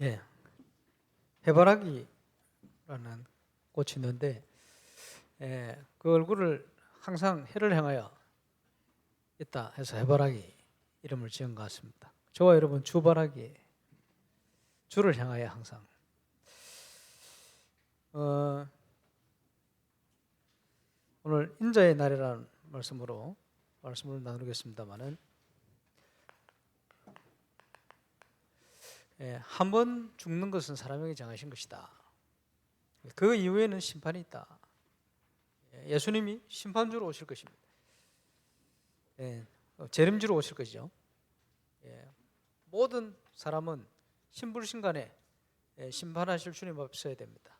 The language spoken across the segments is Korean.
예, 해바라기라는 꽃이 있는데, 그 얼굴을 항상 해를 향하여 있다 해서 해바라기 이름을 지은 것 같습니다. 저와 여러분 주바라기, 주를 향하여 항상. 오늘 인자의 날이라는 말씀으로 말씀을 나누겠습니다만은, 한 번 죽는 것은 사람에게 정하신 것이다. 그 이후에는 심판이 있다. 예수님이 심판주로 오실 것입니다. 재림주로 오실 것이죠. 모든 사람은 신불신간에 심판하실 주님 앞에 서야 됩니다.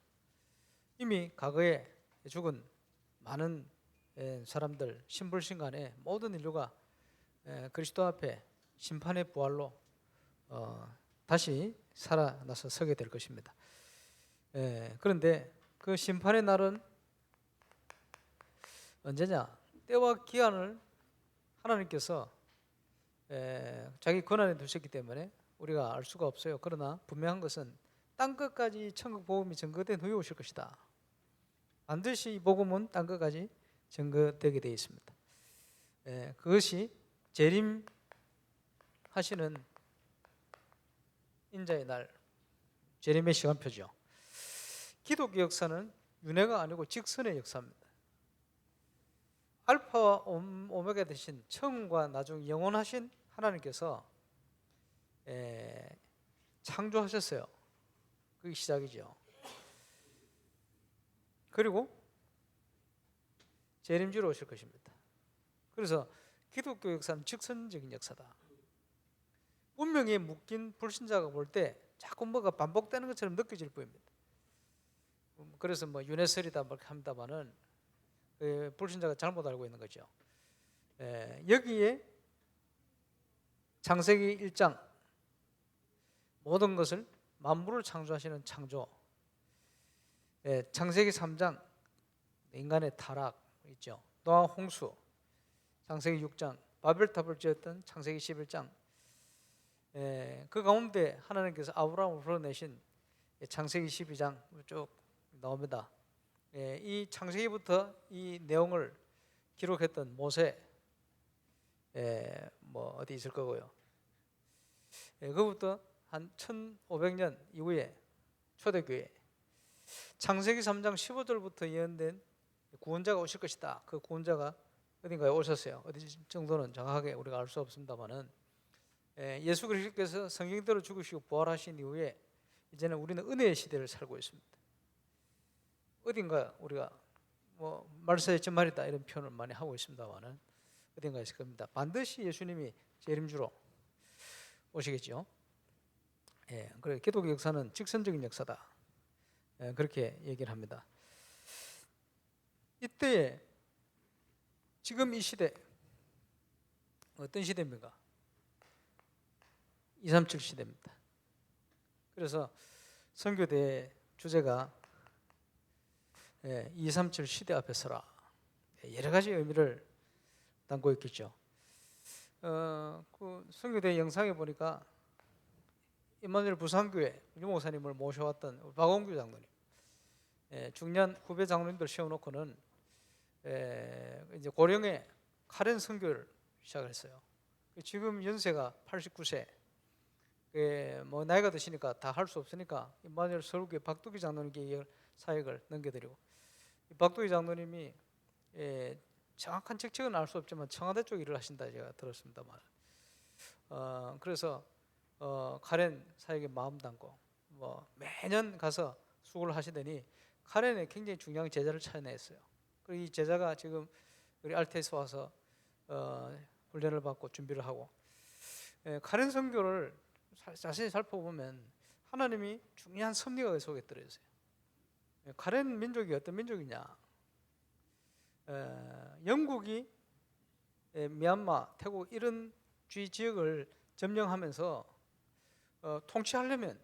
이미 과거에 죽은 많은 사람들, 신불신간에 모든 인류가 그리스도 앞에 심판의 부활로 다시 살아나서 서게 될 것입니다. 그런데 그 심판의 날은 언제냐? 때와 기한을 하나님께서 자기 권한에 두셨기 때문에 우리가 알 수가 없어요. 그러나 분명한 것은 땅끝까지 천국 복음이 증거된 후에 오실 것이다. 반드시 이 복음은 땅끝까지 증거되게 되어 있습니다. 그것이 재림하시는 인자의 날, 재림의 시간표죠. 기독교 역사는 윤회가 아니고 직선의 역사입니다. 알파와 오메가 되신 처음과 나중 영원하신 하나님께서 창조하셨어요. 그게 시작이죠. 그리고 재림주로 오실 것입니다. 그래서 기독교 역사는 직선적인 역사다. 운명에 묶인 불신자가 볼 때 자꾸 뭐가 반복되는 것처럼 느껴질 뿐입니다. 그래서 뭐 윤회설이다 뭐 합니다만은 불신자가 잘못 알고 있는 거죠. 여기에 창세기 1장 모든 것을 만물을 창조하시는 창조, 창세기 3장 인간의 타락 있죠. 노아 홍수, 창세기 6장 바벨탑을 지었던 창세기 11장, 그 가운데 하나님께서 아브라함을 불러내신 창세기 12장 쭉 나옵니다. 이 창세기부터 이 내용을 기록했던 모세, 뭐 어디 있을 거고요. 그부터 한 1500년 이후에 초대교회, 창세기 3장 15절부터 예언된 구원자가 오실 것이다. 그 구원자가 어딘가에 오셨어요. 어디 정도는 정확하게 우리가 알 수 없습니다만은, 예수 그리스도께서 성경대로 죽으시고 부활하신 이후에 이제는 우리는 은혜의 시대를 살고 있습니다. 어딘가 우리가 뭐 말세의 전말이다 이런 표현을 많이 하고 있습니다만은 어딘가 있을 겁니다. 반드시 예수님이 재림주로 오시겠죠. 그래 기독교 역사는 직선적인 역사다. 그렇게 얘기를 합니다. 이때에 지금 이 시대 어떤 시대입니까? 237 시대입니다. 그래서 선교대 주제가 237 시대 앞에 서라. 여러 가지 의미를 담고 있겠죠. 그 선교대 영상에 보니까 임마누엘 부산교회 유 목사님을 모셔왔던 박원규 장로님, 중년 후배 장로님들 세워놓고는 이제 고령에 카렌 선교를 시작했어요. 지금 연세가 89세. 뭐 나이가 드시니까 다 할 수 없으니까 임마누엘 서울교회 박두기 장로님께 사역을 넘겨드리고, 박두기 장로님이 정확한 직책은 알 수 없지만 청와대 쪽 일을 하신다 제가 들었습니다만, 그래서 카렌 사역에 마음 담고 뭐 매년 가서 수고를 하시더니 카렌에 굉장히 중요한 제자를 찾아냈어요. 그리고 이 제자가 지금 우리 알테스 와서 훈련을 받고 준비를 하고, 카렌 선교를 자세히 살펴보면 하나님이 중요한 섭리가 그 속에 들어있어요. 카렌 민족이 어떤 민족이냐? 영국이 미얀마, 태국 이런 주위 지역을 점령하면서 통치하려면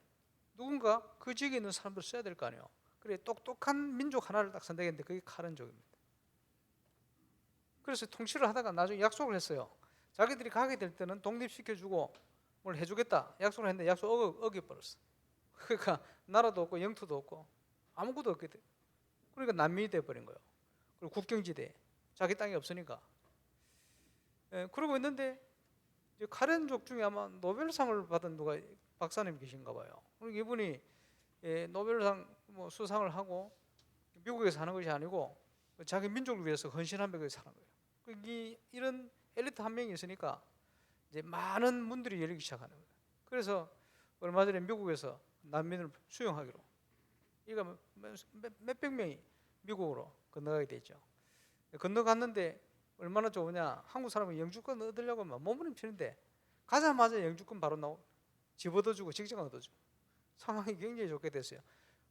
누군가 그 지역에 있는 사람들 써야 될 거 아니에요. 그래 똑똑한 민족 하나를 딱 선택했는데 그게 카렌족입니다. 그래서 통치를 하다가 나중에 약속을 했어요. 자기들이 가게 될 때는 독립시켜주고 뭘 해주겠다 약속을 했는데 약속 어겨버렸어. 그러니까 나라도 없고 영토도 없고 아무것도 없게 돼. 그러니까 난민이 돼버린 거예요. 그리고 국경지대, 자기 땅이 없으니까. 그러고 있는데 이제 카렌족 중에 아마 노벨상을 받은 누가 박사님 계신가 봐요. 그리고 이분이 노벨상 뭐 수상을 하고 미국에 사는 것이 아니고 자기 민족을 위해서 헌신한 백에 사는 거예요. 이런 엘리트 한 명이 있으니까 이제 많은 문들이 열리기 시작하는 거예요. 그래서 얼마 전에 미국에서 난민을 수용하기로, 이거 몇백 명이 미국으로 건너가게 되죠. 건너갔는데 얼마나 좋으냐, 한국 사람은 영주권 얻으려고 막 몸부림치는데 가자마자 영주권 바로 나오고 집 얻어주고 직장 얻어주고 상황이 굉장히 좋게 됐어요.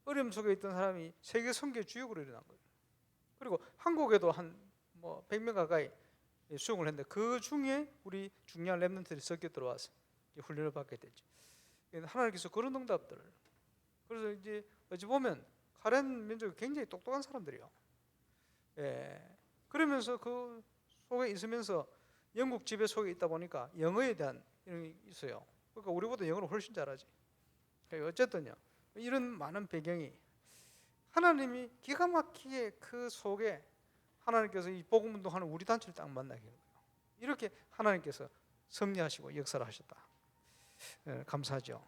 어려움 속에 있던 사람이 세계 선교 주역으로 일어난 거예요. 그리고 한국에도 한 100명 가까이 수용을 했는데 그 중에 우리 중요한 랩런트들이 섞여 들어와서 훈련을 받게 됐죠. 하나님께서 그런 응답들을, 그래서 이제 어찌 보면 카렌 민족이 굉장히 똑똑한 사람들이요. 그러면서 그 속에 있으면서 영국 지배 속에 있다 보니까 영어에 대한 이런 게 있어요. 그러니까 우리보다 영어를 훨씬 잘하지. 어쨌든요, 이런 많은 배경이 하나님이 기가 막히게 그 속에 하나님께서 이 복음 운동하는 우리 단체를 딱 만나게 해요. 이렇게 하나님께서 섭리하시고 역사를 하셨다. 감사하죠.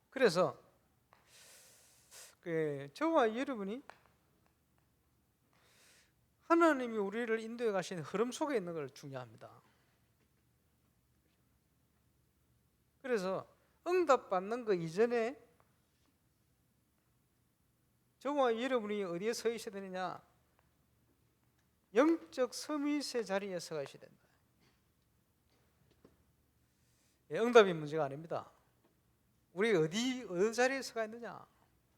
그래서 저와 여러분이 하나님이 우리를 인도해 가시는 흐름 속에 있는 걸 중요합니다. 그래서 응답받는 거 이전에 저와 여러분이 어디에 서 있어야 되느냐? 영적 서밋의 자리에 서 있어야 된다. 응답이 문제가 아닙니다. 우리 어디 자리에 서가 있느냐,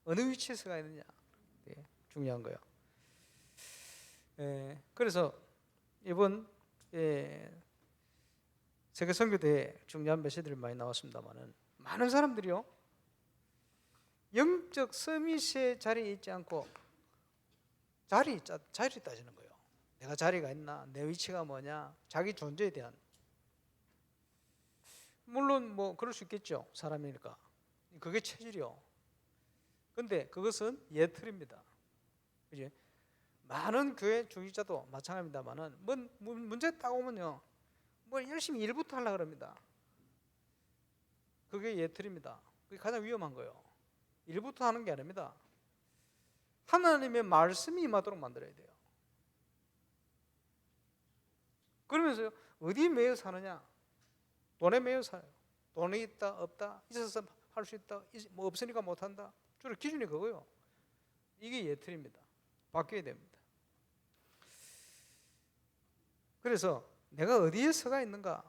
어느 위치에 서가 있느냐, 중요한 거예요. 그래서 이번 세계 선교대회 중요한 메시지들이 많이 나왔습니다만은 많은 사람들이요, 영적 서밋의 자리에 있지 않고 자리를 따지는 거예요. 내가 자리가 있나, 내 위치가 뭐냐, 자기 존재에 대한. 물론 뭐 그럴 수 있겠죠, 사람이니까. 그게 체질이요. 근데 그것은 예틀입니다. 그지? 많은 교회 중직자도 마찬가지입니다만은 문제 딱 오면요, 뭐 열심히 일부터 하려고 합니다. 그게 예틀입니다. 그게 가장 위험한 거예요. 일부터 하는 게 아닙니다. 하나님의 말씀이 임하도록 만들어야 돼요. 그러면서 어디 매여 사느냐? 돈에 매여 살아요. 돈이 있다 없다, 있어서 할 수 있다, 뭐 없으니까 못한다, 주로 기준이 그거예요. 이게 예틀입니다. 바뀌어야 됩니다. 그래서 내가 어디에 서가 있는가,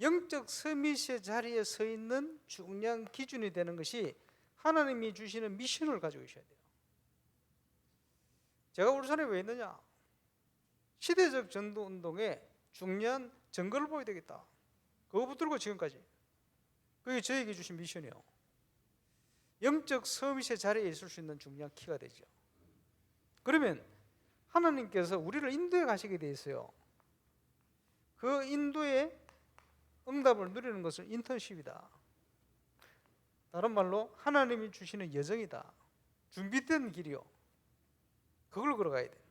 영적 서밋의 자리에 서 있는 중요한 기준이 되는 것이 하나님이 주시는 미션을 가지고 있어야 돼요. 제가 울산에 왜 있느냐? 시대적 전도 운동에 중요한 증거를 보여야 되겠다. 그거 붙들고 지금까지. 그게 저에게 주신 미션이에요. 영적 서밋의 자리에 있을 수 있는 중요한 키가 되죠. 그러면 하나님께서 우리를 인도해 가시게 돼 있어요. 그 인도의 응답을 누리는 것은 인턴십이다. 다른 말로 하나님이 주시는 여정이다. 준비된 길이요. 그걸 걸어가야 돼요.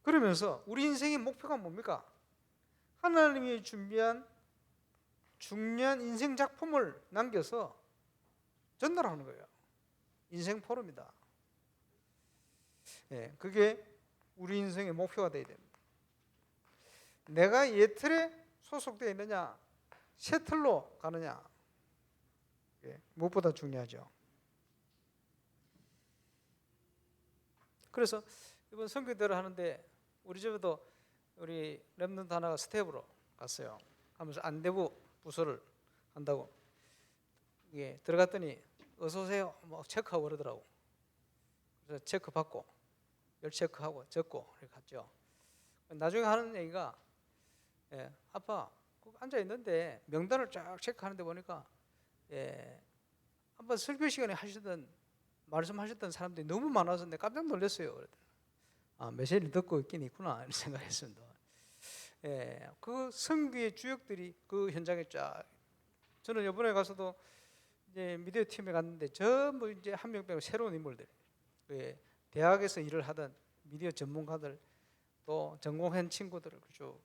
그러면서 우리 인생의 목표가 뭡니까? 하나님이 준비한 중요한 인생 작품을 남겨서 전달하는 거예요. 인생 포럼이다. 그게 우리 인생의 목표가 되어야 됩니다. 내가 예틀에 소속되어 있느냐, 새 틀로 가느냐, 무엇보다 중요하죠. 그래서 이번 선교대를 하는데 우리 집에도 우리 랩런트 하나가 스텝으로 갔어요. 하면서 안대부 부서를 한다고. 들어갔더니 어서 오세요 뭐 체크하고 그러더라고. 그래서 체크 받고 열 체크하고 적고 이렇게 갔죠. 나중에 하는 얘기가, 아빠 앉아 있는데 명단을 쫙 체크하는데 보니까 한번 설교 시간에 하시던 말씀하셨던 사람들이 너무 많아서 내가 깜짝 놀랐어요. 메시지를 듣고 있긴 있구나 이런 생각했습니다. 그 선교의 주역들이 그 현장에 쫙. 저는 이번에 가서도 이제 미디어 팀에 갔는데 전부 이제 한 명 빼고 새로운 인물들, 대학에서 일을 하던 미디어 전문가들, 또 전공한 친구들을 쭉.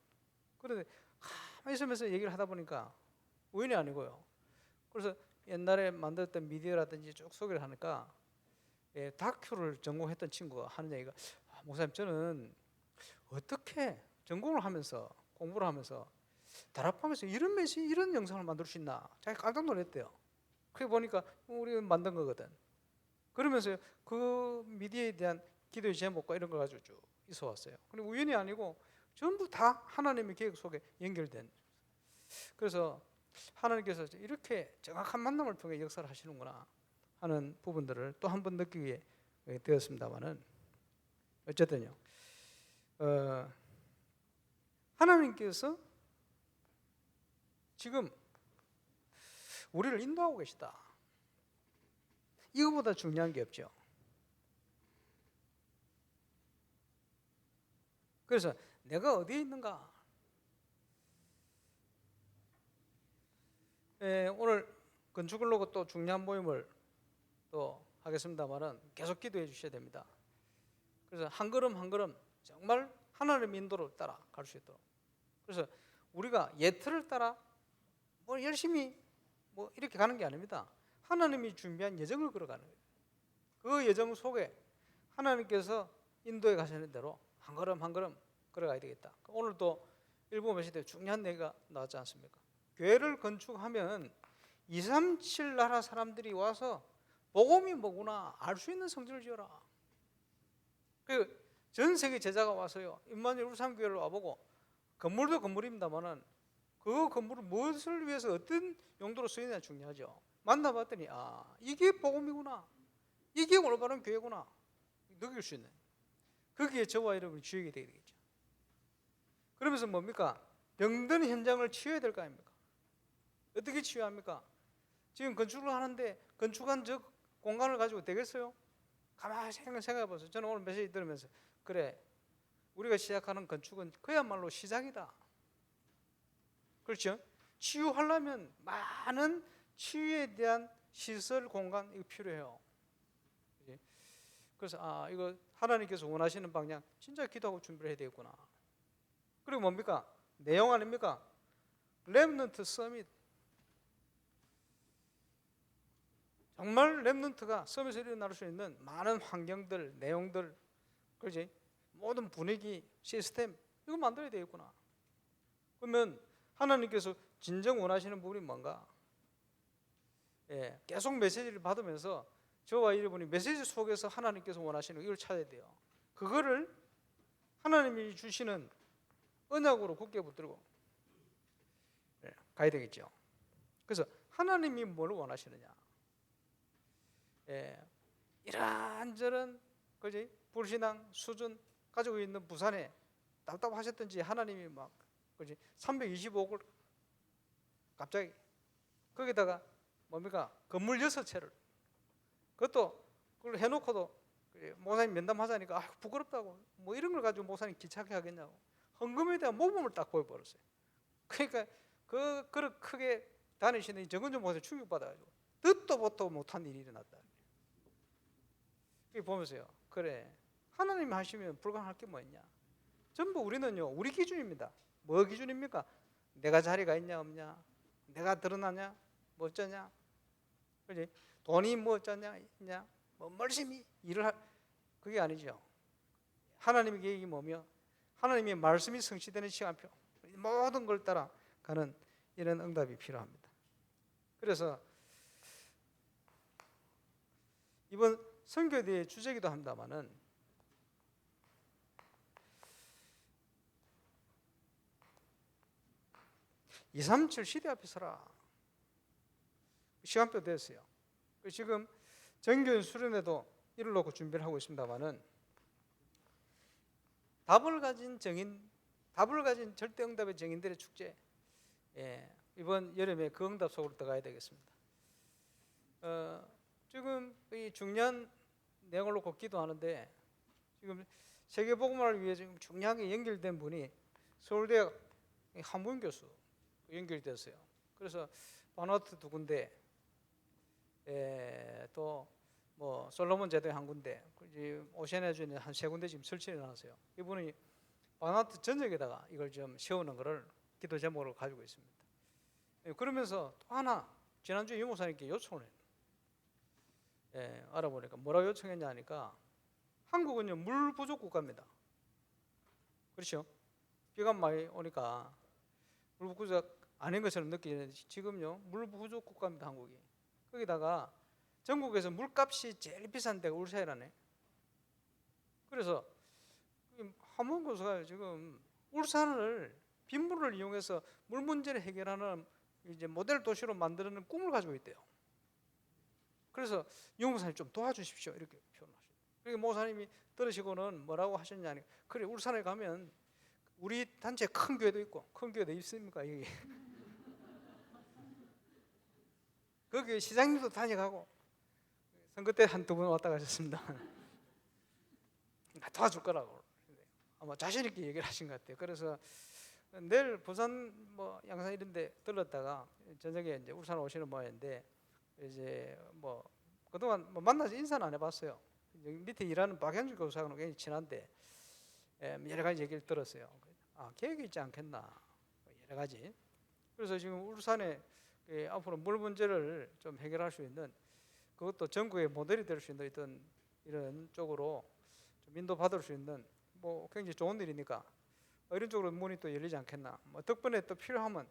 그런데 가만히 있으면서 얘기를 하다 보니까 우연이 아니고요. 그래서 옛날에 만들었던 미디어라든지 쭉 소개를 하니까 다큐를 전공했던 친구가 하는 얘기가, 목사님 저는 어떻게 전공을 하면서 공부를 하면서 다락방에서 이런 메시지, 이런 영상을 만들 수 있나, 자기 깜짝 놀랐대요. 그게 보니까 우리 만든 거거든. 그러면서 그 미디어에 대한 기도의 제목과 이런 걸 가지고 쭉 있어 왔어요. 그리고 우연이 아니고 전부 다 하나님의 계획 속에 연결된. 그래서 하나님께서 이렇게 정확한 만남을 통해 역사를 하시는구나 하는 부분들을 또 한 번 느끼게 되었습니다만은, 어쨌든요, 하나님께서 지금 우리를 인도하고 계시다. 이거보다 중요한 게 없죠. 그래서 내가 어디에 있는가? 오늘 건축을 놓고 또 중요한 모임을 또 하겠습니다만은 계속 기도해 주셔야 됩니다. 그래서 한 걸음 한 걸음 정말 하나님의 인도를 따라 갈 수 있도록. 그래서 우리가 예틀을 따라 뭐 열심히 뭐 이렇게 가는 게 아닙니다. 하나님이 준비한 여정을 걸어가는 거예요. 그 여정 속에 하나님께서 인도에 가시는 대로 한 걸음 한 걸음 걸어가야 되겠다. 오늘 또 일부 메시지 때 중요한 얘기가 나왔지 않습니까? 교회를 건축하면 237 나라 사람들이 와서 복음이 뭐구나 알 수 있는 성전을 지어라. 전 세계 제자가 와서요, 임마누엘 울산교회를 와보고, 건물도 건물입니다만은 그 건물을 무엇을 위해서 어떤 용도로 쓰이느냐 중요하죠. 만나봤더니 이게 복음이구나, 이게 올바른 교회구나 느낄 수 있는, 거기에 저와 여러분이 주역이 되겠죠. 그러면서 뭡니까? 병든 현장을 치유해야 될 거 아닙니까? 어떻게 치유합니까? 지금 건축을 하는데 건축한 저 공간을 가지고 되겠어요? 가만히 생각해 보세요. 저는 오늘 메시지 들으면서, 그래, 우리가 시작하는 건축은 그야말로 시작이다. 그렇죠? 치유하려면 많은 치유에 대한 시설, 공간 이거 필요해요. 그래서 이거 하나님께서 원하시는 방향 진짜 기도하고 준비를 해야 되겠구나. 그리고 뭡니까? 내용 아닙니까? 렘넌트 서밋. 정말 렘넌트가 서밋에서 일어날 수 있는 많은 환경들, 내용들, 그렇지? 모든 분위기, 시스템 이거 만들어야 되겠구나. 그러면 하나님께서 진정 원하시는 부분이 뭔가? 계속 메시지를 받으면서 저와 여러분이 메시지 속에서 하나님께서 원하시는 이걸 찾아야 돼요. 그거를 하나님이 주시는 언약으로 굳게 붙들고 가야 되겠죠. 그래서 하나님이 뭘 원하시느냐? 이런저런 그지 불신앙 수준 가지고 있는 부산에 답답하셨던지 하나님이 막 그지 325억을 갑자기 거기다가 뭡니까? 건물 6채를 그것도 그걸 해놓고도 목사님 면담하자니까 부끄럽다고 뭐 이런 걸 가지고 목사님 기차게 하겠냐고 헌금에 대한 모범을 딱 보여버렸어요. 그러니까 그걸 크게 다니시는 정은정 목사님 충격받아가지고 듣도 보도 못한 일이 일어났다. 이거 보면서요, 그래 하나님이 하시면 불가능할 게 뭐 있냐? 전부 우리는요 우리 기준입니다. 뭐 기준입니까? 내가 자리가 있냐 없냐, 내가 드러나냐 뭐 어쩌냐, 그렇지? 돈이 뭐 어쩌냐 있냐, 뭐 열심히 일을 그게 아니죠. 하나님의 계획이 뭐며 하나님의 말씀이 성취되는 시간표, 모든 걸 따라 가는 이런 응답이 필요합니다. 그래서 이번 선교대의 주제기도 합니다만은 (237) 시대 앞에 서라. 시간표 됐어요. 지금 정교인 수련회도 이를 놓고 준비를 하고 있습니다만은 답을 가진 절대응답의 정인들의 축제, 이번 여름에 그 응답 속으로 들어가야 되겠습니다. 지금 이 중요한 내용을 놓고 기도하는데 지금 세계복음화를 위해 지금 중요하게 연결된 분이 서울대학 한무인 교수 연결이 됐어요. 그래서 바누아투 2군데, 또 뭐 솔로몬 제도에 1군데, 오세아니아주에 한 3군데 지금 설치해 놨어요. 이분이 바누아투 전역에다가 이걸 좀 세우는 것을 기도 제목으로 가지고 있습니다. 그러면서 또 하나 지난주에 유 목사님께 요청을 해요. 알아보니까 뭐라고 요청했냐 하니까, 한국은요 물 부족 국가입니다. 그렇죠? 비가 많이 오니까 물 부족 아닌 것처럼 느끼는데 지금요 물 부족 국가입니다, 한국이. 거기다가 전국에서 물값이 제일 비싼 데가 울산이라네. 그래서 한문 교수가 지금 울산을 빗물을 이용해서 물 문제를 해결하는 이제 모델 도시로 만드는 꿈을 가지고 있대요. 그래서 유 목사님 좀 도와주십시오, 이렇게 표현하셨어요. 그러니까 목사님이 들으시고는 뭐라고 하셨냐니, 그래 울산에 가면 우리 단체 큰 교회도 있고, 큰 교회도 있습니까 여기? 거기 시장님도 다녀가고 선거 때 한두 번 왔다 가셨습니다. 도와줄 거라고 아마 자신 있게 얘기를 하신 것 같아요. 그래서 내일 부산 뭐 양산 이런 데 들렀다가 저녁에 이제 울산 오시는 모양인데, 이제 뭐 그동안 뭐 만나서 인사는 안 해봤어요. 밑에 일하는 박현주 교수하고는 굉장히 친한데, 여러 가지 얘기를 들었어요. 계획이 있지 않겠나, 여러 가지. 그래서 지금 울산에 앞으로 물 문제를 좀 해결할 수 있는, 그것도 전국의 모델이 될 수 있는 어떤 이런 쪽으로 좀 인도받을 수 있는 뭐 굉장히 좋은 일이니까 이런 쪽으로 문이 또 열리지 않겠나. 뭐 덕분에 또 필요하면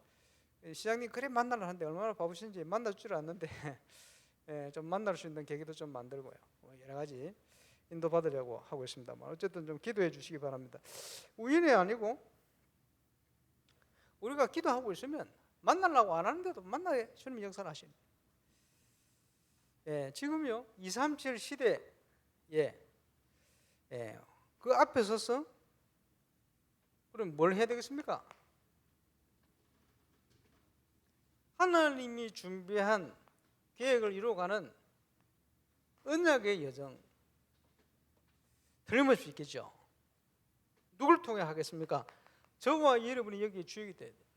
시장님 그래 만나려 하는데 얼마나 바쁘신지 만날 줄 알았는데 좀 만날 수 있는 계기도 좀 만들고요. 여러 가지 인도받으려고 하고 있습니다. 어쨌든 좀 기도해 주시기 바랍니다. 우연이 아니고 우리가 기도하고 있으면 만나려고 안 하는데도 만나게 주님이 역사를 하십니다. 지금요 237 시대에 그 앞에 서서 그럼 뭘 해야 되겠습니까? 하나님이 준비한 계획을 이루어가는 언약의 여정, 틀림없이 있겠죠. 누굴 통해 하겠습니까? 저와 여러분이 여기에 주역이 돼야 돼요.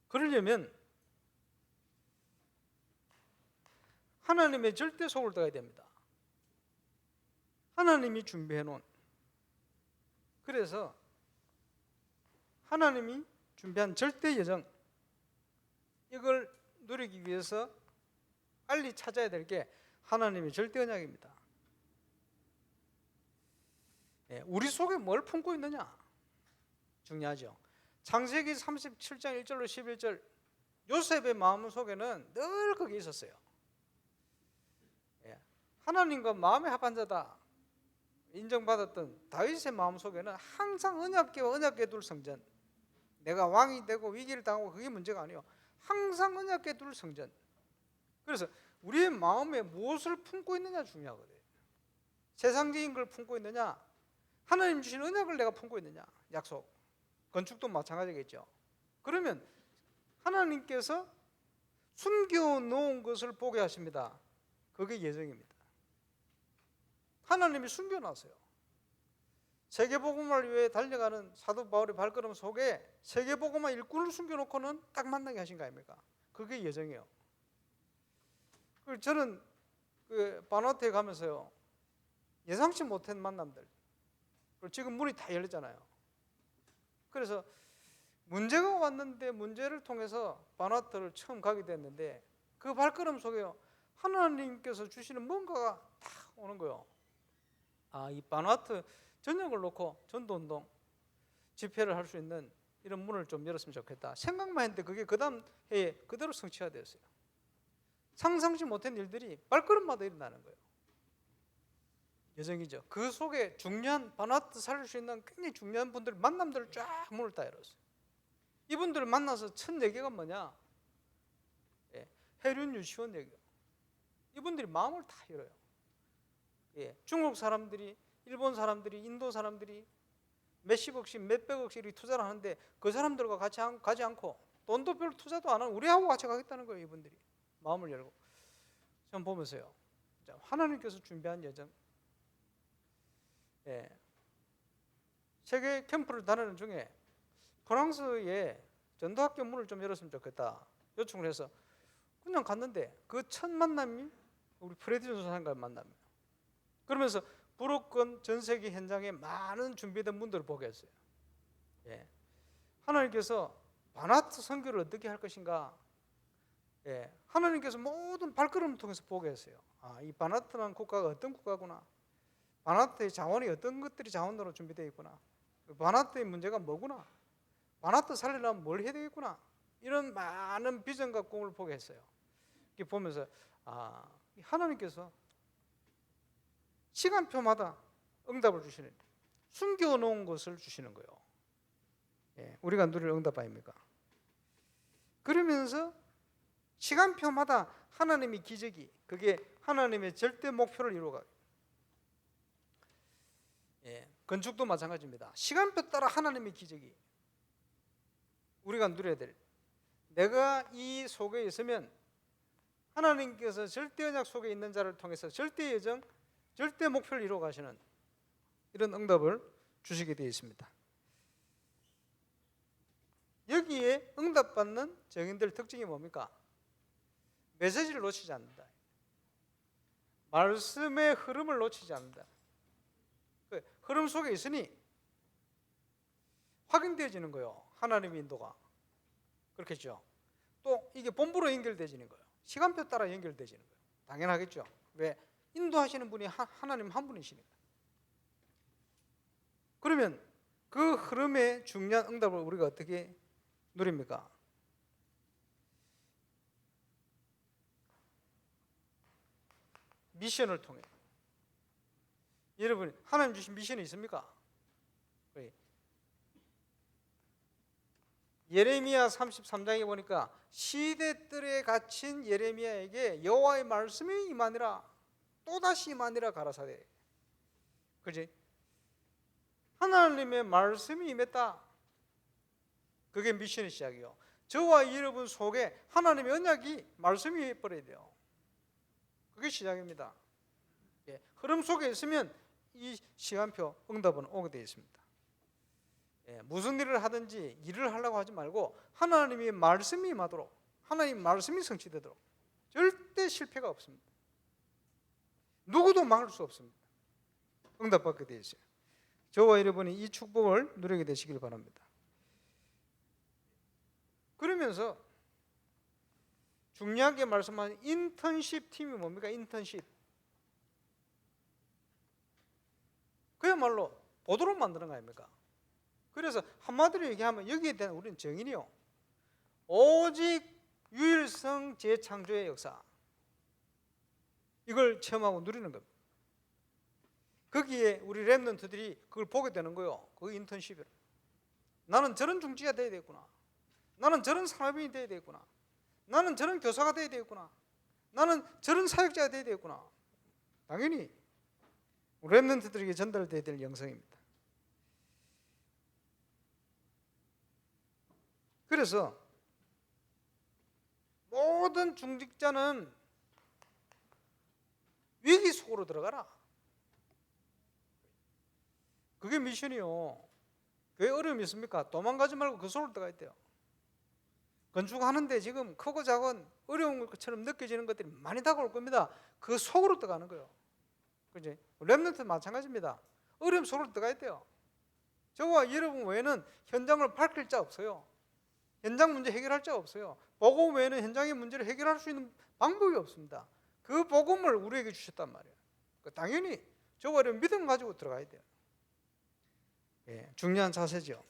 그러려면 하나님의 절대 속을 떠야 됩니다. 하나님이 준비해 놓은, 그래서 하나님이 준비한 절대 여정, 이걸 누리기 위해서 빨리 찾아야 될 게 하나님의 절대 언약입니다. 우리 속에 뭘 품고 있느냐 중요하죠. 창세기 37장 1절로 11절, 요셉의 마음 속에는 늘 거기 있었어요. 하나님과 마음의 합한 자다 인정받았던 다윗의 마음 속에는 항상 언약궤와 언약궤 둘 성전, 내가 왕이 되고 위기를 당하고 그게 문제가 아니에요. 항상 언약궤 둘 성전. 그래서 우리의 마음에 무엇을 품고 있느냐 중요하거든요. 세상적인 걸 품고 있느냐, 하나님 주신 언약을 내가 품고 있느냐, 약속. 건축도 마찬가지겠죠. 그러면 하나님께서 숨겨놓은 것을 보게 하십니다. 그게 예정입니다. 하나님이 숨겨놨어요. 세계복음을 위해 달려가는 사도 바울의 발걸음 속에 세계복음의 일꾼을 숨겨놓고는 딱 만나게 하신 거 아닙니까? 그게 예정이에요. 저는 바누아투에 가면서요, 예상치 못한 만남들, 지금 문이 다 열렸잖아요. 그래서 문제가 왔는데 문제를 통해서 바누아투를 처음 가게 됐는데, 그 발걸음 속에 하나님께서 주시는 뭔가가 딱 오는 거예요. 이 바누아투 전역을 놓고 전도운동 집회를 할 수 있는 이런 문을 좀 열었으면 좋겠다 생각만 했는데, 그게 그 다음 해에 그대로 성취가 되었어요. 상상치 못한 일들이 발걸음마다 일어나는 거예요. 여정이죠. 그 속에 중요한 바누아투 살릴 수 있는 굉장히 중요한 분들 만남들을 쫙 문을 다 열었어요. 이분들을 만나서 첫 얘기가 뭐냐, 해륜 유치원 얘기요. 이분들이 마음을 다 열어요. 중국 사람들이, 일본 사람들이, 인도 사람들이 몇십억씩 몇백억씩 이렇게 투자를 하는데 그 사람들과 같이 가지 않고 돈도 별로 투자도 안 하고 우리하고 같이 가겠다는 거예요. 이분들이 마음을 열고. 좀 보면서요, 하나님께서 준비한 여정, 세계 캠프를 다니는 중에 프랑스에 전도학교 문을 좀 열었으면 좋겠다 요청을 해서 그냥 갔는데 그 첫 만남이 우리 프레디 전도사님과의 만남이에요. 그러면서 불어권 전 세계 현장에 많은 준비된 분들을 보게 했어요. 예. 하나님께서 바나트 선교를 어떻게 할 것인가, 예. 하나님께서 모든 발걸음을 통해서 보게 했어요. 이 바나트라는 국가가 어떤 국가구나, 바나트의 자원이 어떤 것들이 자원으로 준비되어 있구나, 바나트의 문제가 뭐구나, 바나트 살리려면 뭘 해야 되겠구나, 이런 많은 비전과 꿈을 보게 했어요. 이렇게 보면서 하나님께서 시간표마다 응답을 주시는, 숨겨놓은 것을 주시는 거예요. 예, 우리가 누릴 응답 아닙니까? 그러면서 시간표마다 하나님의 기적이, 그게 하나님의 절대 목표를 이루어가요. 예, 건축도 마찬가지입니다. 시간표 따라 하나님의 기적이 우리가 누려야 될, 내가 이 속에 있으면 하나님께서 절대 언약 속에 있는 자를 통해서 절대 예정, 절대 목표를 이루어 가시는 이런 응답을 주시게 되어 있습니다. 여기에 응답받는 증인들 특징이 뭡니까? 메시지를 놓치지 않는다. 말씀의 흐름을 놓치지 않는다. 그 흐름 속에 있으니 확인되어지는 거예요. 하나님의 인도가. 그렇겠죠. 또 이게 본부로 연결되어지는 거예요. 시간표 따라 연결되어지는 거예요. 당연하겠죠. 왜? 인도하시는 분이 하나님 한 분이시니까. 그러면 그 흐름의 중요한 응답을 우리가 어떻게 누립니까? 미션을 통해. 여러분, 하나님 주신 미션이 있습니까? 예레미야 33장에 보니까 시대들에 갇힌 예레미야에게 여호와의 말씀이 임하니라, 또다시 임하니라 가라사대. 그지? 하나님의 말씀이 임했다. 그게 미션의 시작이요. 저와 여러분 속에 하나님의 언약이 말씀이 임해버려야 돼요. 그게 시작입니다. 예, 흐름 속에 있으면 이 시간표 응답은 오게 되어 있습니다. 예, 무슨 일을 하든지 일을 하려고 하지 말고 하나님의 말씀이 임하도록, 하나님의 말씀이 성취되도록 절대 실패가 없습니다. 누구도 막을 수 없습니다. 응답받게 되어 있어요. 저와 여러분이 이 축복을 누리게 되시길 바랍니다. 그러면서 중요하게 말씀하신 인턴십 팀이 뭡니까? 인턴십. 그야말로 보도록 만드는 거 아닙니까? 그래서 한마디로 얘기하면 여기에 대한 우리는 정인이요, 오직 유일성 재창조의 역사, 이걸 체험하고 누리는 겁니다. 거기에 우리 랩런트들이 그걸 보게 되는 거예요. 그 인턴십을. 나는 저런 중지가 돼야 되겠구나, 나는 저런 산업인이 돼야 되겠구나, 나는 저런 교사가 돼야 되겠구나, 나는 저런 사역자가 돼야 되겠구나. 당연히 랩런트들에게 전달돼야 될 영성입니다. 그래서 모든 중직자는 위기 속으로 들어가라. 그게 미션이요. 왜 어려움이 있습니까? 도망가지 말고 그 속으로 들어가야 돼요. 건축하는데 지금 크고 작은 어려운 것처럼 느껴지는 것들이 많이 다가올 겁니다. 그 속으로 들어가는 거예요. 그지? 랩런트 마찬가지입니다. 어려움 속으로 들어가야 돼요. 저와 여러분 외에는 현장을 밝힐 자 없어요. 현장 문제 해결할 자 없어요. 복음 외에는 현장의 문제를 해결할 수 있는 방법이 없습니다. 그 복음을 우리에게 주셨단 말이에요. 당연히 저와 여러분 믿음 가지고 들어가야 돼요. 예, 중요한 자세죠.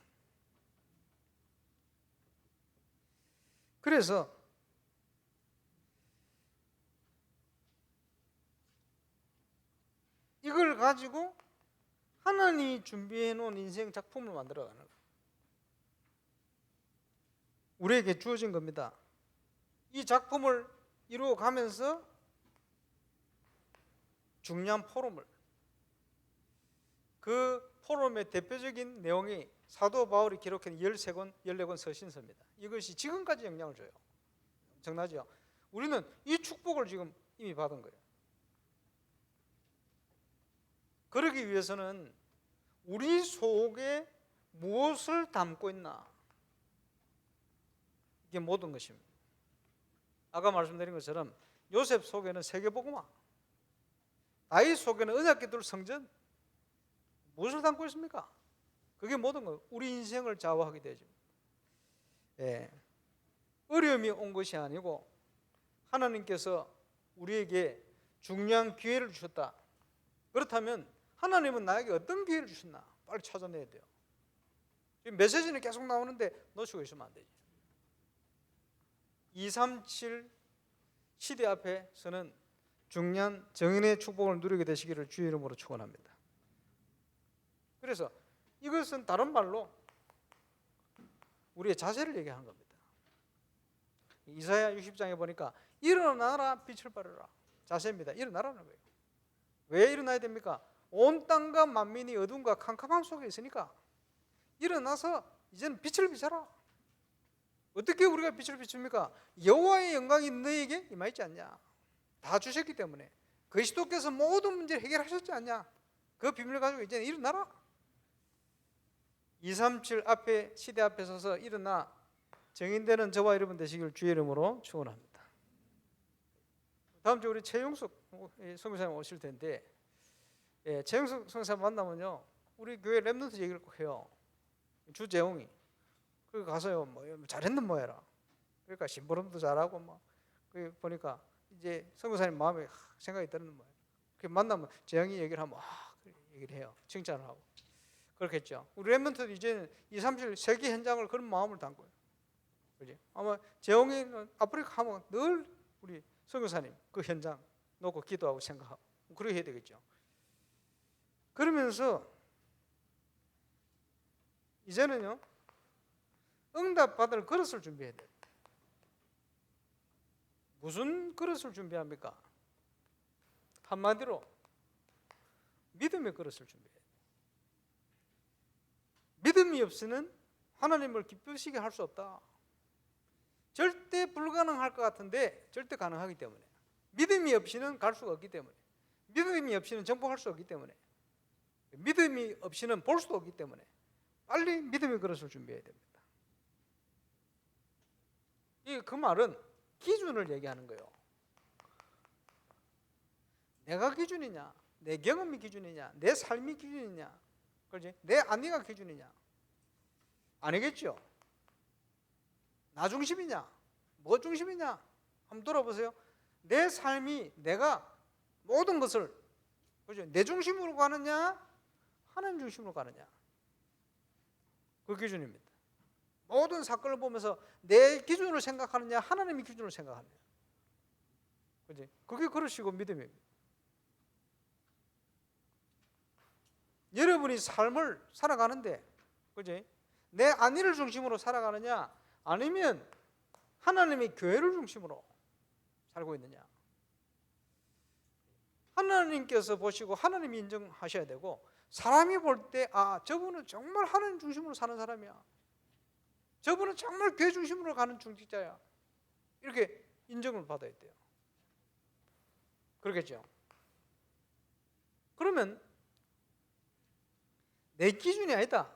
그래서 이걸 가지고 하나님이 준비해 놓은 인생 작품을 만들어가는 거예요. 우리에게 주어진 겁니다. 이 작품을 이루어가면서 중요한 포럼을, 그 포럼의 대표적인 내용이 사도 바울이 기록한 13권, 14권 서신서입니다. 이것이 지금까지 영향을 줘요. 엄청나죠? 우리는 이 축복을 지금 이미 받은 거예요. 그러기 위해서는 우리 속에 무엇을 담고 있나, 이게 모든 것입니다. 아까 말씀드린 것처럼 요셉 속에는 세계복음화, 다윗 속에는 언약궤들 성전, 무엇을 담고 있습니까? 그게 모든 거 우리 인생을 좌우하게 되죠. 예. 어려움이 온 것이 아니고 하나님께서 우리에게 중요한 기회를 주셨다. 그렇다면 하나님은 나에게 어떤 기회를 주셨나 빨리 찾아내야 돼요. 지금 메시지는 계속 나오는데 놓치고 있으면 안 되지. 237 시대 앞에서는 중요한 정인의 축복을 누리게 되시기를 주의 이름으로 축원합니다. 그래서 이것은 다른 말로 우리의 자세를 얘기하는 겁니다. 이사야 60장에 보니까 일어나라 빛을 발하라 자세입니다. 일어나라는 거예요. 왜 일어나야 됩니까? 온 땅과 만민이 어둠과 캄캄함 속에 있으니까 일어나서 이제는 빛을 비춰라. 어떻게 우리가 빛을 비춥니까? 여호와의 영광이 너에게 임하지 않냐. 다 주셨기 때문에 그리스도께서 모든 문제를 해결하셨지 않냐. 그 비밀을 가지고 이제는 일어나라. 237 앞에 시대 앞에 서서 일어나 정인되는 저와 여러분 되시길 주의 이름으로 축원합니다. 다음 주에 우리 최용숙 선교사님 오실 텐데, 최용숙 선교사님 만나면요 우리 교회 랩런트 얘기를 꼭 해요. 주재홍이 그 가서요 뭐 잘했는 뭐해라. 그러니까 심부름도 잘하고 뭐 그 보니까 이제 선교사님 마음에 생각이 드는 거예요. 그 만나면 재홍이 얘기를 하면 얘기를 해요. 칭찬을 하고. 그렇겠죠. 우리 랩런트도 이제는 237 세계 현장을 그런 마음을 담고요. 그지? 아마 재홍이는 아프리카 하면 늘 우리 선교사님 그 현장 놓고 기도하고 생각하고 그렇게 해야 되겠죠. 그러면서 이제는요 응답받을 그릇을 준비해야 돼요. 무슨 그릇을 준비합니까? 한마디로 믿음의 그릇을 준비해야 돼요. 믿음이 없이는 하나님을 기쁘시게 할 수 없다. 절대 불가능할 것 같은데 절대 가능하기 때문에, 믿음이 없이는 갈 수가 없기 때문에, 믿음이 없이는 정복할 수 없기 때문에, 믿음이 없이는 볼 수도 없기 때문에 빨리 믿음의 그릇을 준비해야 됩니다. 그 말은 기준을 얘기하는 거예요. 내가 기준이냐, 내 경험이 기준이냐, 내 삶이 기준이냐, 그렇지? 내 안위가 기준이냐? 아니겠죠. 나 중심이냐, 뭐 중심이냐? 한번 돌아보세요. 내 삶이 내가 모든 것을 그렇죠? 내 중심으로 가느냐, 하나님 중심으로 가느냐? 그 기준입니다. 모든 사건을 보면서 내 기준으로 생각하느냐, 하나님의 기준으로 생각하느냐. 그지? 그게 그러시고 믿음입니다. 여러분이 삶을 살아가는데, 그지? 내 안위를 중심으로 살아가느냐, 아니면 하나님의 교회를 중심으로 살고 있느냐. 하나님께서 보시고 하나님이 인정하셔야 되고, 사람이 볼 때 저분은 정말 하나님 중심으로 사는 사람이야, 저분은 정말 교회 중심으로 가는 중직자야, 이렇게 인정을 받아야 돼요. 그렇겠죠. 그러면 내 기준이 아니다,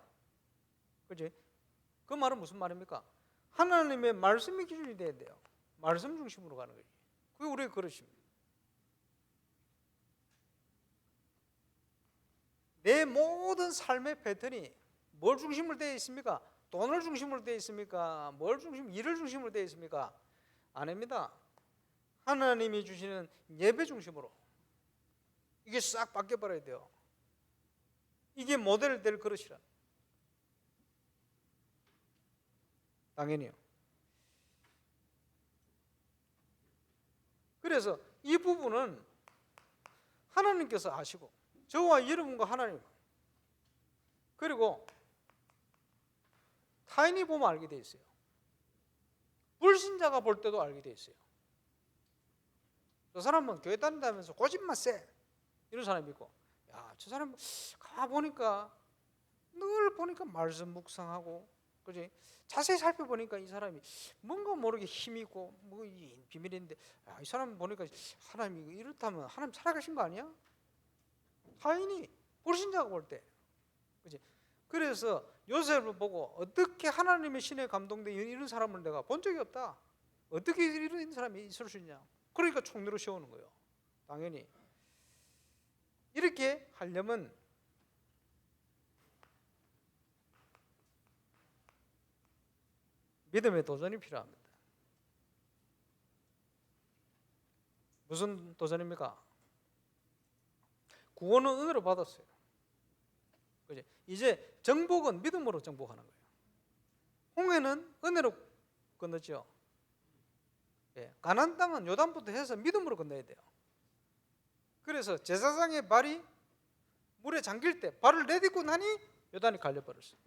그렇지? 그 말은 무슨 말입니까? 하나님의 말씀이 기준이 돼야 돼요. 말씀 중심으로 가는 거지. 그게 우리의 그릇입니다. 내 모든 삶의 패턴이 뭘 중심으로 되어 있습니까? 돈을 중심으로 되어 있습니까? 뭘 일을 중심으로 되어 있습니까? 아닙니다. 하나님이 주시는 예배 중심으로 이게 싹 바뀌어버려야 돼요. 이게 모델 될 그릇이라. 당연히요. 그래서 이 부분은 하나님께서 아시고, 저와 여러분과 하나님, 그리고 타인이 보면 알게 돼 있어요. 불신자가 볼 때도 알게 돼 있어요. 저 사람은 교회 다닌다면서 고집만 세, 이런 사람이 있고, 야, 저 사람 가보니까 늘 보니까 말씀 묵상하고, 그지? 자세히 살펴보니까 이 사람이 뭔가 모르게 힘이 있고 뭐 비밀인데, 야, 이 사람 보니까 하나님이 이렇다면 하나님 살아가신 거 아니야? 타인이 불신자가 볼 때, 그지? 그래서 요셉을 보고 어떻게 하나님의 신에 감동된 이런 사람을 내가 본 적이 없다. 어떻게 이런 사람이 있을 수 있냐. 그러니까 총리로 세우는 거예요. 당연히 이렇게 하려면 믿음의 도전이 필요합니다. 무슨 도전입니까? 구원은 은혜로 받았어요. 그죠? 이제 정복은 믿음으로 정복하는 거예요. 홍해는 은혜로 건너죠. 예, 가나안 땅은 요단부터 해서 믿음으로 건너야 돼요. 그래서 제사장의 발이 물에 잠길 때 발을 내딛고 나니 요단이 갈려버렸어요.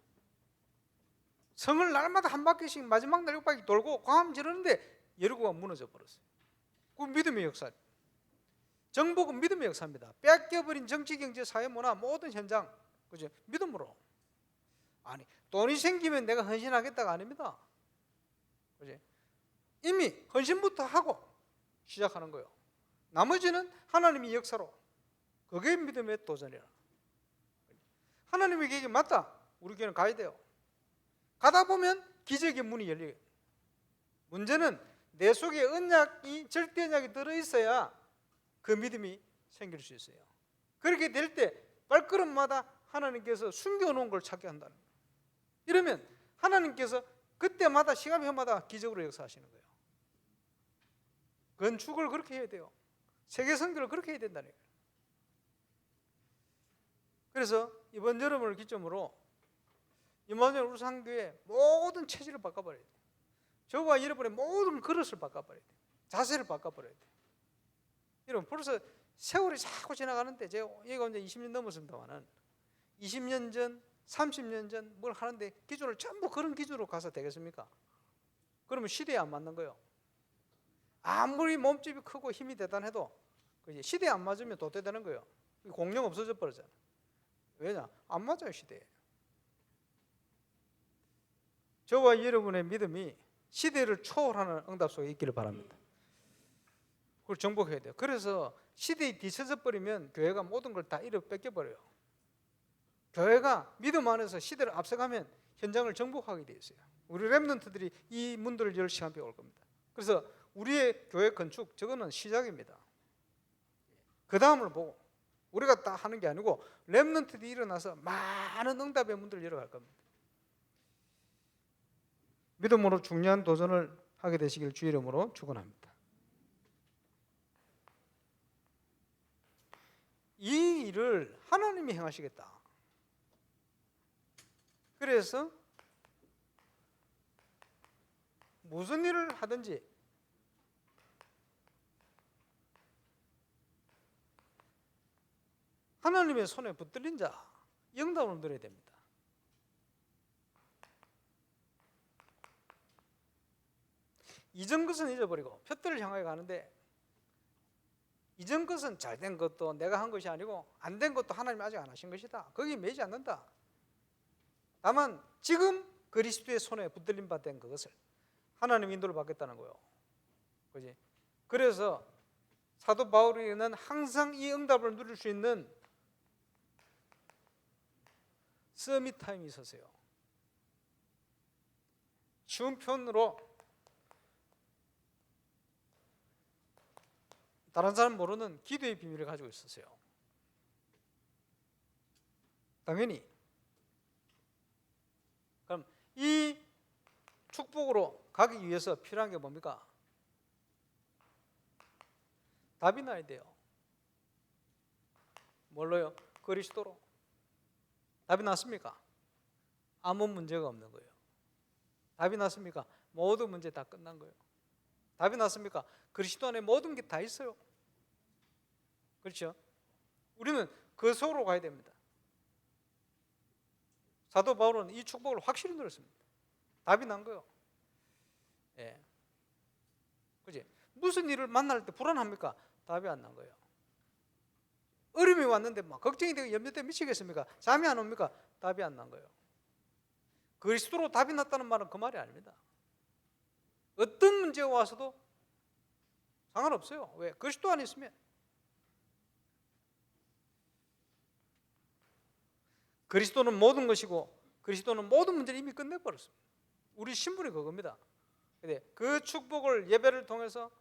성을 날마다 한 바퀴씩 마지막 날 6바퀴 돌고 광암 지르는데 여리고가 무너져 버렸어요. 그 믿음의 역사. 정복은 믿음의 역사입니다. 뺏겨버린 정치, 경제, 사회, 문화 모든 현장, 그죠? 믿음으로. 아니 돈이 생기면 내가 헌신하겠다가 아닙니다. 그죠? 이미 헌신부터 하고 시작하는 거예요. 나머지는 하나님의 역사로. 그게 믿음의 도전이라. 하나님의 계획이 맞다. 우리 교회는 가야 돼요. 가다 보면 기적의 문이 열려요. 문제는 내 속에 언약이, 절대 언약이 들어있어야 그 믿음이 생길 수 있어요. 그렇게 될 때 발걸음마다 하나님께서 숨겨놓은 걸 찾게 한다는 거예요. 이러면 하나님께서 그때마다 시간표마다 기적으로 역사하시는 거예요. 건축을 그렇게 해야 돼요. 세계 선교를 그렇게 해야 된다는 거예요. 그래서 이번 여름을 기점으로 임마누엘 울산교회 모든 체질을 바꿔버려야 돼요. 저와 여러분의 모든 그릇을 바꿔버려야 돼요. 자세를 바꿔버려야 돼요. 여러분 벌써 세월이 자꾸 지나가는데 제가 얘가 이제 20년 넘었습니다만은 20년 전, 30년 전 뭘 하는데 기준을 전부 그런 기준으로 가서 되겠습니까? 그러면 시대에 안 맞는 거예요. 아무리 몸집이 크고 힘이 대단해도 시대에 안 맞으면 도태되는 거예요. 공룡 없어져 버리잖아요. 왜냐? 안 맞아요, 시대에. 저와 여러분의 믿음이 시대를 초월하는 응답 속에 있기를 바랍니다. 그걸 정복해야 돼요. 그래서 시대에 뒤쳐져 버리면 교회가 모든 걸 다 잃어 뺏겨버려요. 교회가 믿음 안에서 시대를 앞서가면 현장을 정복하게 되어 있어요. 우리 렘넌트들이 이 문들을 열 시간이 올 겁니다. 그래서 우리의 교회 건축, 저거는 시작입니다. 그 다음을 보고 우리가 다 하는 게 아니고 렘넌트들이 일어나서 많은 응답의 문들을 열어갈 겁니다. 믿음으로 중요한 도전을 하게 되시길 주의 이름으로 축원합니다. 이 일을 하나님이 행하시겠다. 그래서 무슨 일을 하든지 하나님의 손에 붙들린 자 영답을 누려야 됩니다. 이전 것은 잊어버리고 표대를 향하여 가는데 이전 것은 잘된 것도 내가 한 것이 아니고 안 된 것도 하나님이 아직 안 하신 것이다. 거기에 매이지 않는다. 다만 지금 그리스도의 손에 붙들림 받은 그것을 하나님 인도를 받겠다는 거예요. 그렇지? 그래서 사도 바울이는 항상 이 응답을 누릴 수 있는 서밋 타임이 있었어요. 쉬운 표현으로 다른 사람 모르는 기도의 비밀을 가지고 있었어요. 당연히 그럼 이 축복으로 가기 위해서 필요한 게 뭡니까? 답이 나야 돼요. 뭘로요? 그리스도로. 답이 났습니까? 아무 문제가 없는 거예요. 답이 났습니까? 모든 문제 다 끝난 거예요. 답이 났습니까? 그리스도 안에 모든 게 다 있어요. 그렇죠? 우리는 그 속으로 가야 됩니다. 사도 바울은 이 축복을 확실히 누렸습니다. 답이 난 거예요. 예. 그지? 무슨 일을 만날 때 불안합니까? 답이 안 난 거예요. 어려움이 왔는데 막 걱정이 되고 염려돼 미치겠습니까? 잠이 안 옵니까? 답이 안 난 거예요. 그리스도로 답이 났다는 말은 그 말이 아닙니다. 어떤 문제가 와서도 상관없어요. 왜? 그리스도 안에 있으면. 그리스도는 모든 것이고 그리스도는 모든 문제를 이미 끝내버렸습니다. 우리 신분이 그겁니다. 근데 그 축복을 예배를 통해서,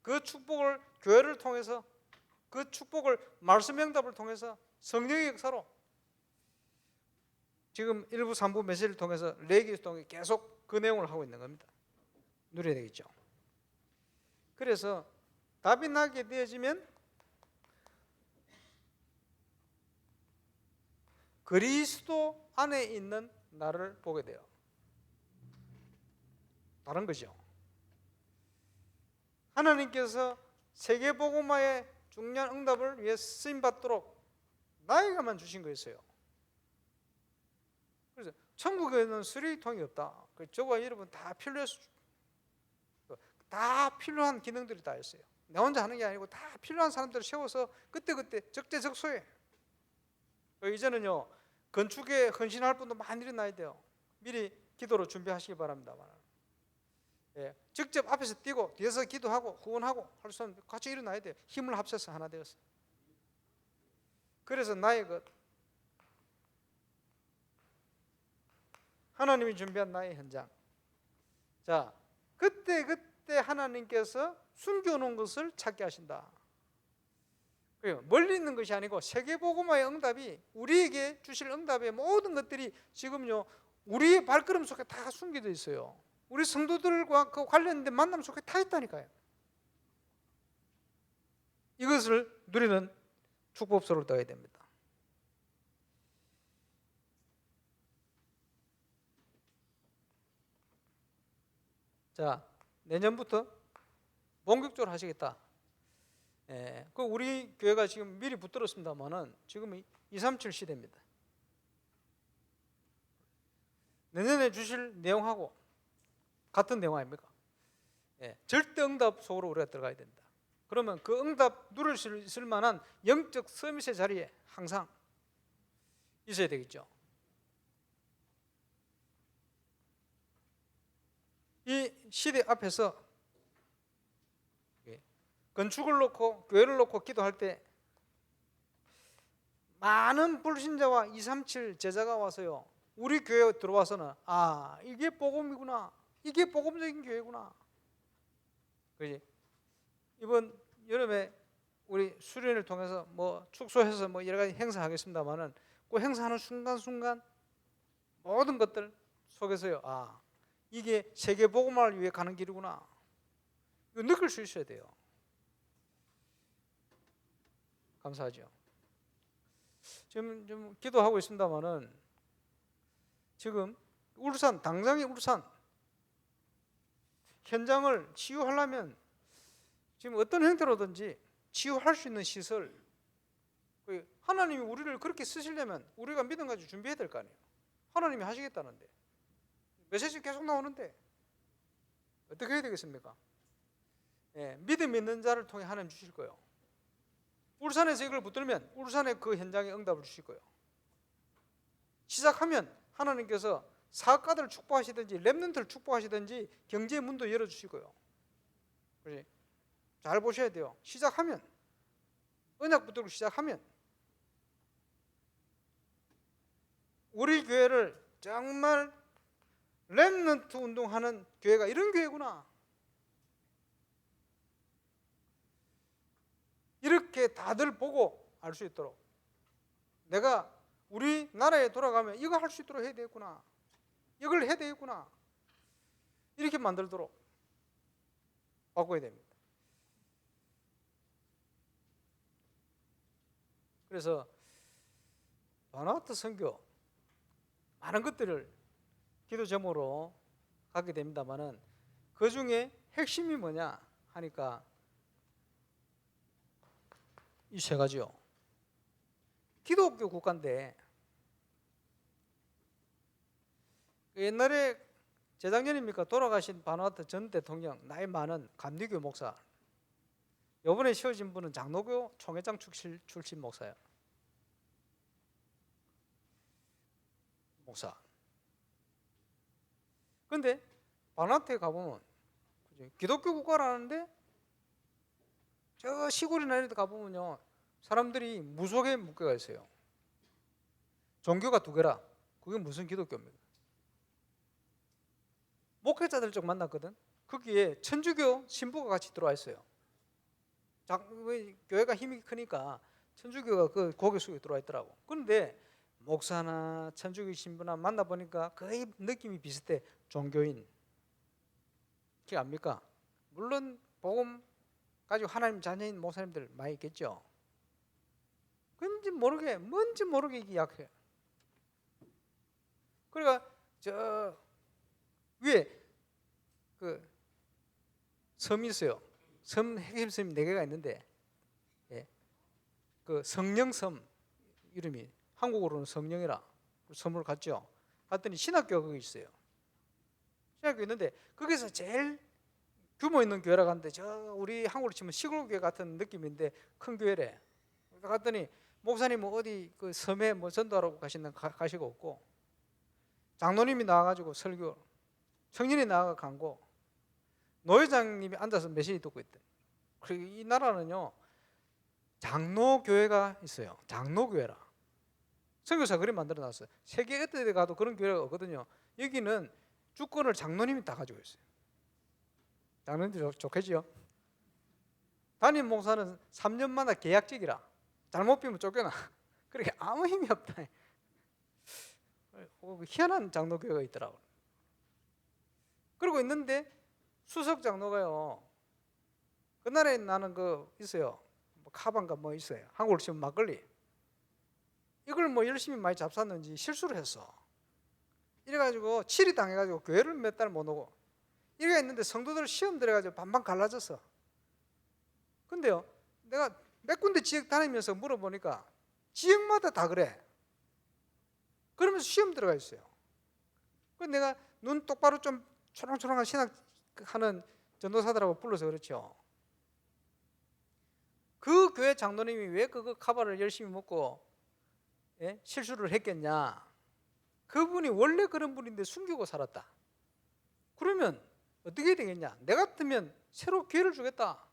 그 축복을 교회를 통해서, 그 축복을 말씀 응답을 통해서, 성령의 역사로 지금 1부 3부 메시지를 통해서 레기를 통해 계속 그 내용을 하고 있는 겁니다. 누려야 되겠죠. 그래서 답이 나게 되어지면 그리스도 안에 있는 나를 보게 돼요. 다른 거죠. 하나님께서 세계복음화의 중요한 응답을 위해 쓰임받도록 나에게만 주신 거였어요. 그래서 천국에는 쓰레기통이 없다. 저와 여러분 다 필요해서, 다 필요한 기능들이 다 있어요. 나 혼자 하는 게 아니고 다 필요한 사람들을 세워서 그때그때 적재적소에. 이제는요, 건축에 헌신할 분도 많이 일어나야 돼요. 미리 기도로 준비하시기 바랍니다만, 직접 앞에서 뛰고 뒤에서 기도하고 후원하고 할 수 있는 같이 일어나야 돼요. 힘을 합쳐서 하나 되어서. 그래서 나의 것, 하나님이 준비한 나의 현장. 자, 그때 하나님께서 숨겨놓은 것을 찾게 하신다. 멀리 있는 것이 아니고 세계복음화의 응답이, 우리에게 주실 응답의 모든 것들이 지금요 우리의 발걸음 속에 다 숨겨져 있어요. 우리 성도들과 그 관련된 만남 속에 다 있다니까요. 이것을 누리는 축복서를 떠야 됩니다. 자, 내년부터 본격적으로 하시겠다. 그 우리 교회가 지금 미리 붙들었습니다만은 지금 237 시대입니다. 내년에 주실 내용하고 같은 내용 아닙니까? 절대 응답 속으로 우리가 들어가야 된다. 그러면 그 응답 누릴 수 있을 만한 영적 서밋의 자리에 항상 있어야 되겠죠. 이 시대 앞에서 건축을 놓고 교회를 놓고 기도할 때 많은 불신자와 237 제자가 와서요, 우리 교회에 들어와서는 이게 복음이구나, 이게 복음적인 교회구나. 그지? 이번 여름에 우리 수련을 통해서 뭐 축소해서 뭐 여러 가지 행사하겠습니다만은 그 행사하는 순간순간 모든 것들 속에서요, 이게 세계 복음화를 위해 가는 길이구나. 이거 느낄 수 있어야 돼요. 감사하죠. 지금 좀 기도하고 있습니다만은 지금 울산, 당장의 울산 현장을 치유하려면 지금 어떤 형태로든지 치유할 수 있는 시설, 하나님이 우리를 그렇게 쓰시려면 우리가 믿음 가지고 준비해야 될 거 아니에요. 하나님이 하시겠다는데 메시지 계속 나오는데 어떻게 해야 되겠습니까? 믿음 있는 자를 통해 하나님 주실 거예요. 울산에서 이걸 붙들면 울산의 그 현장에 응답을 주실 거예요. 시작하면 하나님께서 사업가들을 축복하시든지 렘넌트를 축복하시든지 경제의 문도 열어주실 거예요. 그렇지? 잘 보셔야 돼요. 시작하면, 언약 붙들고 시작하면 우리 교회를 정말 렘넌트 운동하는 교회가 이런 교회구나, 이렇게 다들 보고 알 수 있도록, 내가 우리나라에 돌아가면 이거 할 수 있도록 해야 되겠구나, 이걸 해야 되겠구나, 이렇게 만들도록 바꿔야 됩니다. 그래서 바나바트 선교 많은 것들을 기도 제목으로 갖게 됩니다만은 그 중에 핵심이 뭐냐 하니까 이 세 가지요. 기독교 국가인데 옛날에 재작년입니까 돌아가신 바누아투 전 대통령 나이 많은 감리교 목사, 이번에 세워진 분은 장로교 총회장 출신 목사예요. 목사. 그런데 바누아투에 가보면 기독교 국가라는데 저 시골이나 이런 데 가보면요 사람들이 무속에 묶여가 있어요. 종교가 두 개라. 그게 무슨 기독교입니까? 목회자들 쪽 만났거든. 거기에 천주교 신부가 같이 들어와 있어요. 교회가 힘이 크니까 천주교가 그 고개 숙여 들어와 있더라고. 그런데 목사나 천주교 신부나 만나보니까 거의 느낌이 비슷해. 종교인. 그게 압니까? 물론 복음 가지고 하나님 자녀인 목사님들 많이 있겠죠. 뭔지 모르게 이게 약해. 그러니까 저 위에 그 섬이 있어요. 섬 핵심섬이 4개가 있는데, 예. 그 성령섬 이름이 한국어로는 성령이라 섬을 갔죠. 갔더니 신학교가 거기 있어요. 신학교 있는데 거기서 제일 규모 있는 교회라고 하는데 우리 한국으로 치면 시골 교회 같은 느낌인데 큰 교회래. 갔더니 목사님은 어디 그 섬에 뭐 전도하러 가시는 가시고 없고, 장로님이 나와가지고 설교, 청년이 나와가 강고, 노회장님이 앉아서 메시지 듣고 있대. 그리고 이 나라는요 장로교회가 있어요. 장로교회라. 선교사 그림 만들어놨어요. 세계 어디 데 가도 그런 교회가 없거든요. 여기는 주권을 장로님이 다 가지고 있어요. 장로님들 좋겠지요. 담임 목사는 3년마다 계약직이라 잘못 비면 쫓겨나. 그렇게 아무 힘이 없다. 희한한 장로교회가 있더라고요. 그러고 있는데 수석 장로가요, 그날에 나는 그 있어요, 뭐 카반가 뭐 있어요, 한국으로 치면 막걸리, 이걸 뭐 열심히 많이 잡쌌는지 실수를 했어. 이래가지고 치리 당해가지고 교회를 몇 달 못 오고 이래가 있는데 성도들 시험 들어가지고 반반 갈라졌어. 근데요 내가 몇 군데 지역 다니면서 물어보니까 지역마다 다 그래. 그러면서 시험 들어가 있어요. 그래서 내가 눈 똑바로 좀 초롱초롱한 신학하는 전도사들하고 불러서 그렇죠. 그 교회 장로님이 왜 그거 카바를 열심히 먹고 실수를 했겠냐. 그분이 원래 그런 분인데 숨기고 살았다. 그러면 어떻게 해야 되겠냐. 내 같으면 새로 기회를 주겠다.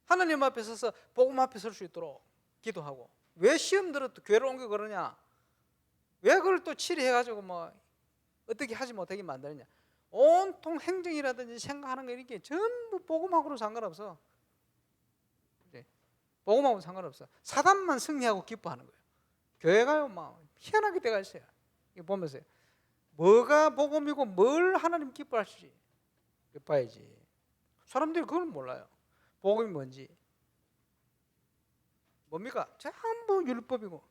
하나님 앞에 서서 복음 앞에 설 수 있도록 기도하고. 왜 시험 들어도 교회를 옮겨 그러냐. 왜 그걸 또 치리해가지고 뭐 어떻게 하지 못하게 만드느냐. 온통 행정이라든지 생각하는 게 이렇게 전부 복음하고는 상관없어. 복음하고는 상관없어. 사단만 승리하고 기뻐하는 거예요. 교회가요 막 희한하게 돼가 있어요. 이거 보면서요, 뭐가 복음이고 뭘 하나님 기뻐하시지 봐야지. 사람들이 그걸 몰라요. 복음이 뭔지. 뭡니까? 전부 율법이고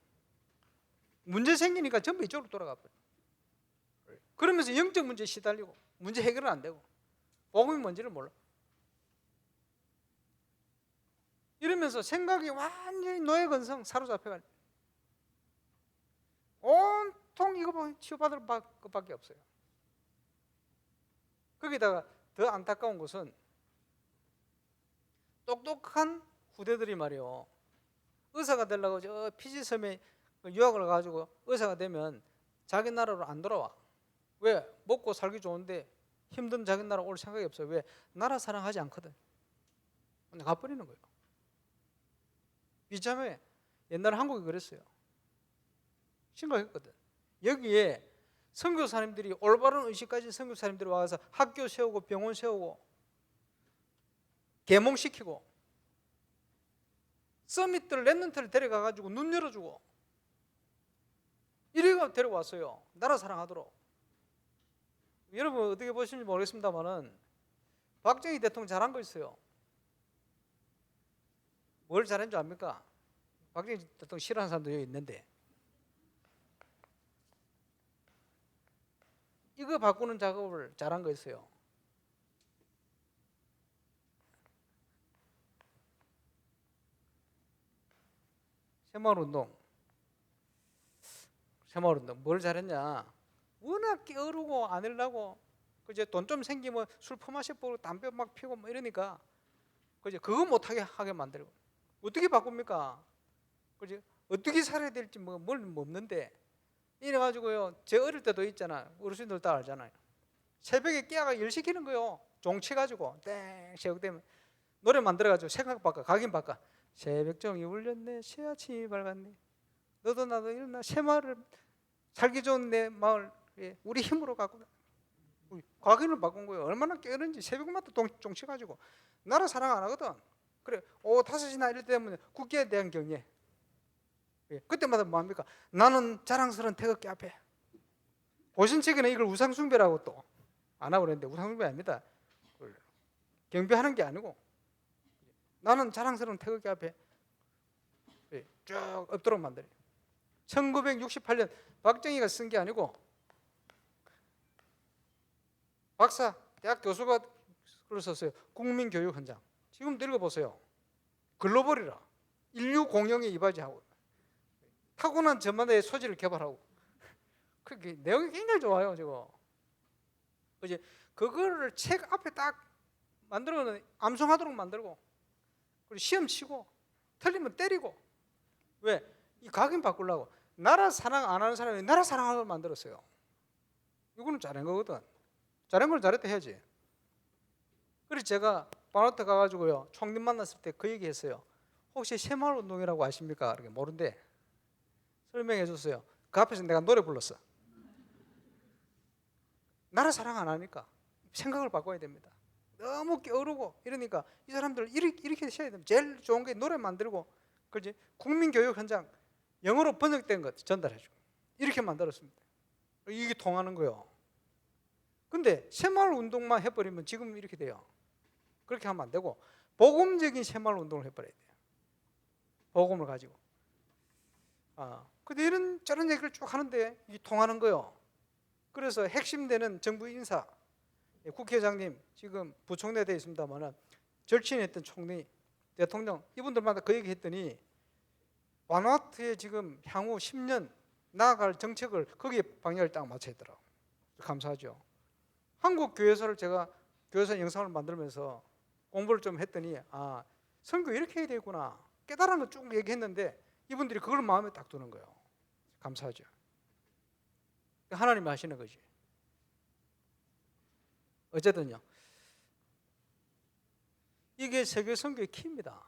문제 생기니까 전부 이쪽으로 돌아가 버려요. 그러면서 영적 문제에 시달리고 문제 해결은 안 되고 복음이 뭔지를 몰라. 이러면서 생각이 완전히 노예 근성 사로잡혀가 온통 이거 치유받을 것밖에 없어요. 거기다가 더 안타까운 것은 똑똑한 후대들이 말이요, 의사가 되려고 저 피지섬에 유학을 가지고 의사가 되면 자기 나라로 안 돌아와. 왜? 먹고 살기 좋은데 힘든 자기 나라 올 생각이 없어요. 왜? 나라 사랑하지 않거든. 근데 가버리는 거예요. 비참해. 옛날에 한국이 그랬어요. 심각했거든. 여기에 선교사님들이 올바른 의식 가진 선교사님들이 와서 학교 세우고 병원 세우고 계몽시키고 서밋들 랩런트를 데려가가지고 눈 열어주고 이래가 데려왔어요. 나라 사랑하도록. 여러분 어떻게 보시는지 모르겠습니다만은 박정희 대통령 잘한 거 있어요. 뭘 잘한 줄 압니까? 박정희 대통령 싫어하는 사람도 여기 있는데 이거 바꾸는 작업을 잘한 거 있어요. 새마을운동 뭘 잘했냐. 워낙 게으르고 안 하려고 그제 돈 좀 생기면 술 퍼마시고 담배 막 피고 뭐 이러니까 그제 그거 못하게 만들고. 어떻게 바꿉니까? 그지? 어떻게 살아야 될지 뭘 없는데 이래가지고요, 제 어릴 때도 있잖아. 어르신들 다 알잖아요. 새벽에 깨어가 일 시키는 거요. 종치가지고 땡 새벽되면 노래 만들어가지고 생각 바꿔 각인 바꿔. 새벽종이 울렸네 새아침이 밝았네 너도 나도 일어나 새마을을 살기 좋은 내 마을 우리 힘으로 갖고 과거를 바꾼 거예요. 얼마나 깨는지 새벽마다 종치가지고 나라 사랑 안 하거든. 그래, 5시나 이럴 때 되면 국기에 대한 경례. 그때마다 뭐합니까? 나는 자랑스러운 태극기 앞에. 보신책에는 이걸 우상숭배라고 또 안 하고 그랬는데 우상숭배 아닙니다. 경배하는 게 아니고 나는 자랑스러운 태극기 앞에 쭉 엎도록 만들어요. 1968년 박정희가 쓴 게 아니고 박사, 대학 교수가 글을 썼어요. 국민교육 현장. 지금 읽어보세요. 글로벌이라. 인류 공영에 이바지하고 타고난 저만의 소질을 개발하고 그게 내용이 굉장히 좋아요. 저거. 이제 그거를 책 앞에 딱 만들어는 암송하도록 만들고 그리고 시험 치고 틀리면 때리고 왜? 이 각인 바꾸려고 나라 사랑 안 하는 사람이 나라 사랑하도록 만들었어요. 이거는 잘한 거거든. 잘한 걸 잘했다 해야지. 그래서 제가 바나트 가가지고요 총리 만났을 때 그 얘기했어요. 혹시 새마을 운동이라고 아십니까? 이렇게 모른대. 설명해 줬어요. 그 앞에서 내가 노래 불렀어. 나라 사랑 안 하니까 생각을 바꿔야 됩니다. 너무 게으르고 이러니까 이 사람들 이렇게 하셔야 됩니다. 제일 좋은 게 노래 만들고 그렇지 국민교육 현장 영어로 번역된 것 전달해주고 이렇게 만들었습니다. 이게 통하는 거예요. 근데 새마을 운동만 해버리면 지금 이렇게 돼요. 그렇게 하면 안 되고 복음적인 새마을 운동을 해버려야 돼요. 복음을 가지고. 근데 이런 저런 얘기를 쭉 하는데 이게 통하는 거예요. 그래서 핵심되는 정부 인사, 국회의장님 지금 부총리에 되어 있습니다만은 절친했던 총리, 대통령 이분들마다 그 얘기 했더니 바누아투에 지금 향후 10년 나아갈 정책을 거기에 방향을 딱 맞춰 있더라고요. 감사하죠. 한국 교회사를 제가 교회사 영상을 만들면서 공부를 좀 했더니 선교 이렇게 해야 되구나 깨달은 거 쭉 얘기했는데 이분들이 그걸 마음에 딱 두는 거예요. 감사하죠. 하나님이 하시는 거지. 어쨌든요. 이게 세계 선교의 키입니다.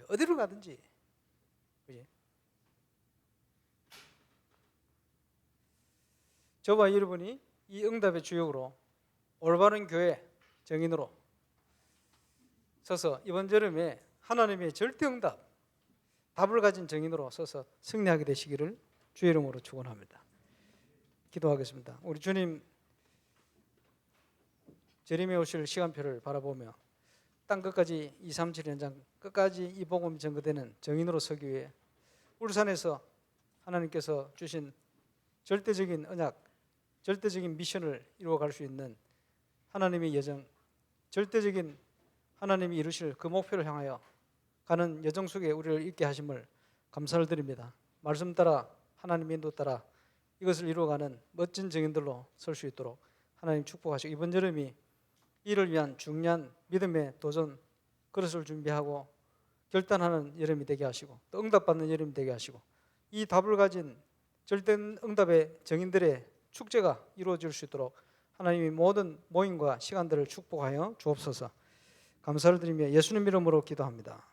어디로 가든지. 그치? 저와 여러분이 이 응답의 주역으로 올바른 교회 정인으로 서서 이번 여름에 하나님의 절대 응답 답을 가진 정인으로 서서 승리하게 되시기를 주의 이름으로 축원합니다. 기도하겠습니다. 우리 주님 재림에 오실 시간표를 바라보며 땅 끝까지 237 현장 끝까지 이 복음이 전거되는 정인으로 서기 위해 울산에서 하나님께서 주신 절대적인 언약, 절대적인 미션을 이루어갈 수 있는 하나님의 여정, 절대적인 하나님이 이루실 그 목표를 향하여 가는 여정 속에 우리를 있게 하심을 감사를 드립니다. 말씀 따라 하나님의 인도 따라 이것을 이루어가는 멋진 정인들로 설 수 있도록 하나님 축복하시고 이번 여름이 이를 위한 중요한 믿음의 도전 그릇을 준비하고 결단하는 여름이 되게 하시고 또 응답받는 여름이 되게 하시고 이 답을 가진 절대 응답의 정인들의 축제가 이루어질 수 있도록 하나님이 모든 모임과 시간들을 축복하여 주옵소서. 감사를 드리며 예수님 이름으로 기도합니다.